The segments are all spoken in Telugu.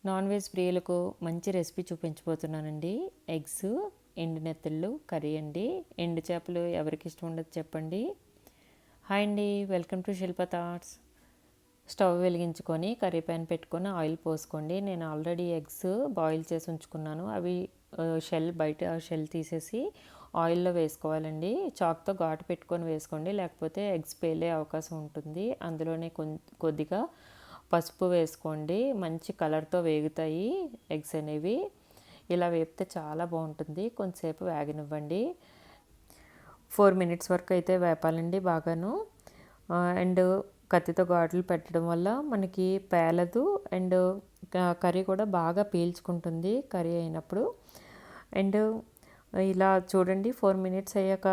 నాన్ వెజ్ ప్రియులకు మంచి రెసిపీ చూపించబోతున్నానండి. ఎగ్స్, ఎండు నెత్తళ్ళు కర్రీ అండి. ఎండు చేపలు ఎవరికి ఇష్టం ఉండదు చెప్పండి. హాయ్ అండి, వెల్కమ్ టు శిల్పథాట్స్. స్టవ్ వెలిగించుకొని కర్రీ ప్యాన్ పెట్టుకొని ఆయిల్ పోసుకోండి. నేను ఆల్రెడీ ఎగ్స్ బాయిల్ చేసి ఉంచుకున్నాను. అవి బయట షెల్ తీసేసి ఆయిల్లో వేసుకోవాలండి. చాక్తో ఘాటు పెట్టుకొని వేసుకోండి, లేకపోతే ఎగ్స్ పేలే అవకాశం ఉంటుంది. అందులోనే కొద్దిగా పసుపు వేసుకోండి. మంచి కలర్తో వేగుతాయి ఎగ్స్ అనేవి. ఇలా వేపితే చాలా బాగుంటుంది. కొంతసేపు వేగనివ్వండి. 4 minutes వరకు అయితే వేపాలండి బాగాను. అండ్ కత్తితో ఘాట్లు పెట్టడం వల్ల మనకి పేలదు. అండ్ కర్రీ కూడా బాగా పీల్చుకుంటుంది కర్రీ అయినప్పుడు. అండ్ ఇలా చూడండి, 4 minutes అయ్యాక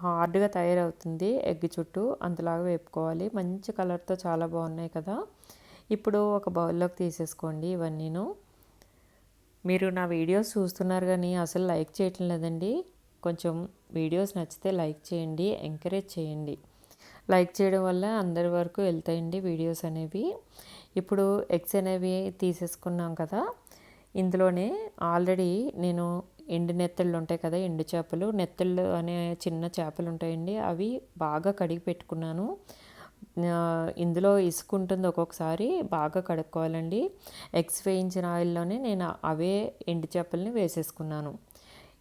హార్డ్గా తయారవుతుంది ఎగ్ చుట్టూ. అంతలాగా వేపుకోవాలి. మంచి కలర్తో చాలా బాగున్నాయి కదా. ఇప్పుడు ఒక బౌల్లోకి తీసేసుకోండి ఇవన్నీను. మీరు నా వీడియోస్ చూస్తున్నారు కానీ అసలు లైక్ చేయటం లేదండి. కొంచెం వీడియోస్ నచ్చితే లైక్ చేయండి, ఎంకరేజ్ చేయండి. లైక్ చేయడం వల్ల అందరి వరకు వెళ్తాయండి వీడియోస్ అనేవి. ఇప్పుడు ఎగ్స్ అనేవి తీసేసుకున్నాం కదా. ఇందులోనే ఆల్రెడీ నేను ఎండు నెత్తళ్ళు ఉంటాయి కదా, ఎండు చేపలు, నెత్తళ్ళు అనే చిన్న చేపలు ఉంటాయండి, అవి బాగా కడిగి పెట్టుకున్నాను. ఇందులో ఇసుక ఉంటుంది, ఒక్కొక్కసారి బాగా కడుక్కోవాలండి. ఎగ్స్ వేయించిన ఆయిల్లోనే నేను అవే ఎండు చేపల్ని వేసేసుకున్నాను.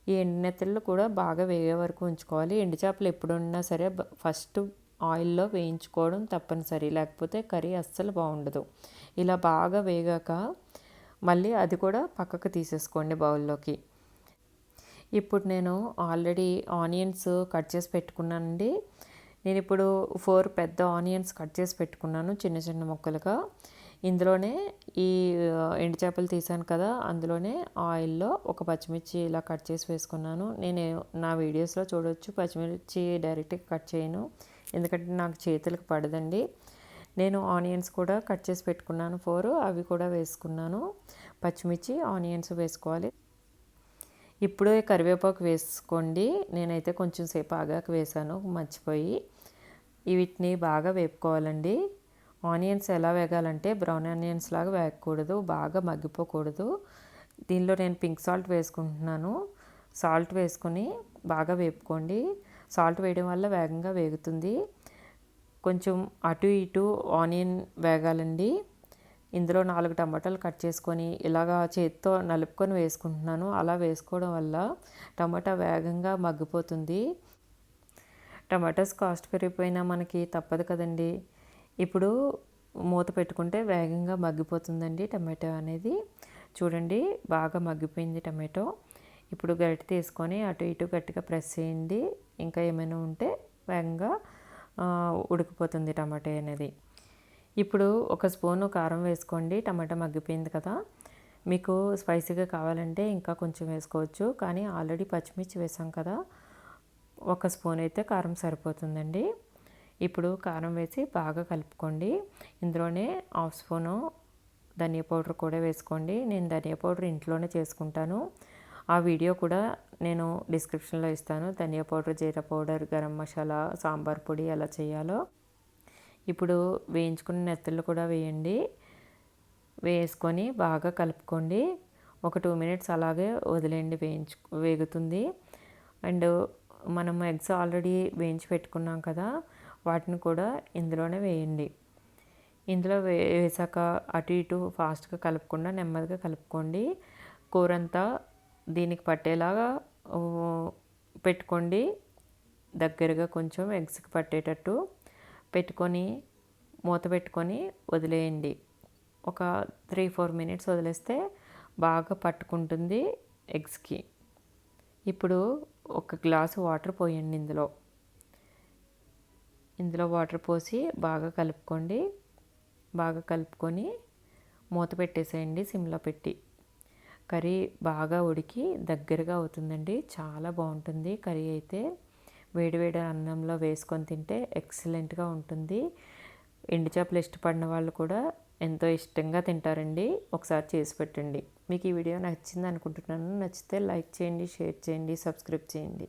ఈ ఎండు నెత్తళ్ళు కూడా బాగా వేగే వరకు ఉంచుకోవాలి. ఎండు చేపలు ఎప్పుడున్నా సరే ఫస్ట్ ఆయిల్లో వేయించుకోవడం తప్పనిసరి, లేకపోతే కర్రీ అస్సలు బాగుండదు. ఇలా బాగా వేగాక మళ్ళీ అది కూడా పక్కకు తీసేసుకోండి బౌల్లోకి. ఇప్పుడు నేను ఆల్రెడీ ఆనియన్స్ కట్ చేసి పెట్టుకున్నానండి. నేను ఇప్పుడు 4 పెద్ద ఆనియన్స్ కట్ చేసి పెట్టుకున్నాను చిన్న చిన్న ముక్కలుగా. ఇందులోనే ఈ ఎండు చేపలు తీసాను కదా, అందులోనే ఆయిల్లో ఒక పచ్చిమిర్చి ఇలా కట్ చేసి వేసుకున్నాను. నేను నా వీడియోస్లో చూడవచ్చు, పచ్చిమిర్చి డైరెక్ట్గా కట్ చేయను, ఎందుకంటే నాకు చేతులకు పడదండి. నేను ఆనియన్స్ కూడా కట్ చేసి పెట్టుకున్నాను 4, అవి కూడా వేసుకున్నాను. పచ్చిమిర్చి, ఆనియన్స్ వేసుకోవాలి. ఇప్పుడే కరివేపాకు వేసుకోండి. నేనైతే కొంచెం సేపు ఆగాక వేసాను, మర్చిపోయి. వీటిని బాగా వేపుకోవాలండి. ఆనియన్స్ ఎలా వేగాలంటే బ్రౌన్ ఆనియన్స్ లాగా వేగకూడదు, బాగా మగ్గిపోకూడదు. దీనిలో నేను పింక్ సాల్ట్ వేసుకుంటున్నాను. సాల్ట్ వేసుకొని బాగా వేపుకోండి. సాల్ట్ వేయడం వల్ల వేగంగా వేగుతుంది. కొంచెం అటు ఇటు ఆనియన్ వేగాలండి. ఇందులో 4 టమాటాలు కట్ చేసుకొని ఇలాగా చేతితో నలుపుకొని వేసుకుంటున్నాను. అలా వేసుకోవడం వల్ల టమాటా వేగంగా మగ్గిపోతుంది. టమాటాస్ కాస్ట్ పెరిగిపోయినా మనకి తప్పదు కదండి. ఇప్పుడు మూత పెట్టుకుంటే వేగంగా మగ్గిపోతుందండి టమాటో అనేది. చూడండి, బాగా మగ్గిపోయింది టమాటో. ఇప్పుడు గరిటె తీసుకొని అటు ఇటు గట్టిగా ప్రెస్ చేయండి. ఇంకా ఏమైనా ఉంటే వేగంగా ఉడికిపోతుంది టమాటో అనేది. ఇప్పుడు 1 స్పూను కారం వేసుకోండి. టమాటా మగ్గిపోయింది కదా. మీకు స్పైసీగా కావాలంటే ఇంకా కొంచెం వేసుకోవచ్చు, కానీ ఆల్రెడీ పచ్చిమిర్చి వేసాం కదా, 1 స్పూన్ అయితే కారం సరిపోతుందండి. ఇప్పుడు కారం వేసి బాగా కలుపుకోండి. ఇందులోనే 1/2 స్పూను ధనియా పౌడర్ కూడా వేసుకోండి. నేను ధనియా పౌడర్ ఇంట్లోనే చేసుకుంటాను. ఆ వీడియో కూడా నేను డిస్క్రిప్షన్లో ఇస్తాను. ధనియా పౌడర్, జీరా పౌడర్, గరం మసాలా, సాంబార్ పొడి ఎలా చేయాలో. ఇప్పుడు వేయించుకున్న నెత్తళ్ళు కూడా వేయండి. వేసుకొని బాగా కలుపుకోండి. ఒక 2 minutes అలాగే వదిలేయండి, వేగుతుంది. అండ్ మనం ఎగ్స్ ఆల్రెడీ వేయించి పెట్టుకున్నాం కదా, వాటిని కూడా ఇందులోనే వేయండి. ఇందులో వేసాక అటు ఇటు ఫాస్ట్గా కలుపుకుండా నెమ్మదిగా కలుపుకోండి. కూర అంతా దీనికి పట్టేలాగా పెట్టుకోండి. దగ్గరగా కొంచెం ఎగ్స్కి పట్టేటట్టు పెట్టుకొని మూత పెట్టుకొని వదిలేయండి. ఒక 3-4 minutes వదిలేస్తే బాగా పట్టుకుంటుంది ఎగ్స్కి. ఇప్పుడు 1 గ్లాసు వాటర్ పోయండి. ఇందులో వాటర్ పోసి బాగా కలుపుకోండి. బాగా కలుపుకొని మూత పెట్టేసేయండి సిమ్లో పెట్టి. కర్రీ బాగా ఉడికి దగ్గరగా అవుతుందండి. చాలా బాగుంటుంది కర్రీ అయితే. వేడివేడి అన్నంలో వేసుకొని తింటే ఎక్సలెంట్గా ఉంటుంది. ఎండు చేపలు ఇష్టపడిన వాళ్ళు కూడా ఎంతో ఇష్టంగా తింటారండి. ఒకసారి చేసి పెట్టండి. మీకు ఈ వీడియో నచ్చింది అనుకుంటున్నాను. నచ్చితే లైక్ చేయండి, షేర్ చేయండి, సబ్స్క్రైబ్ చేయండి.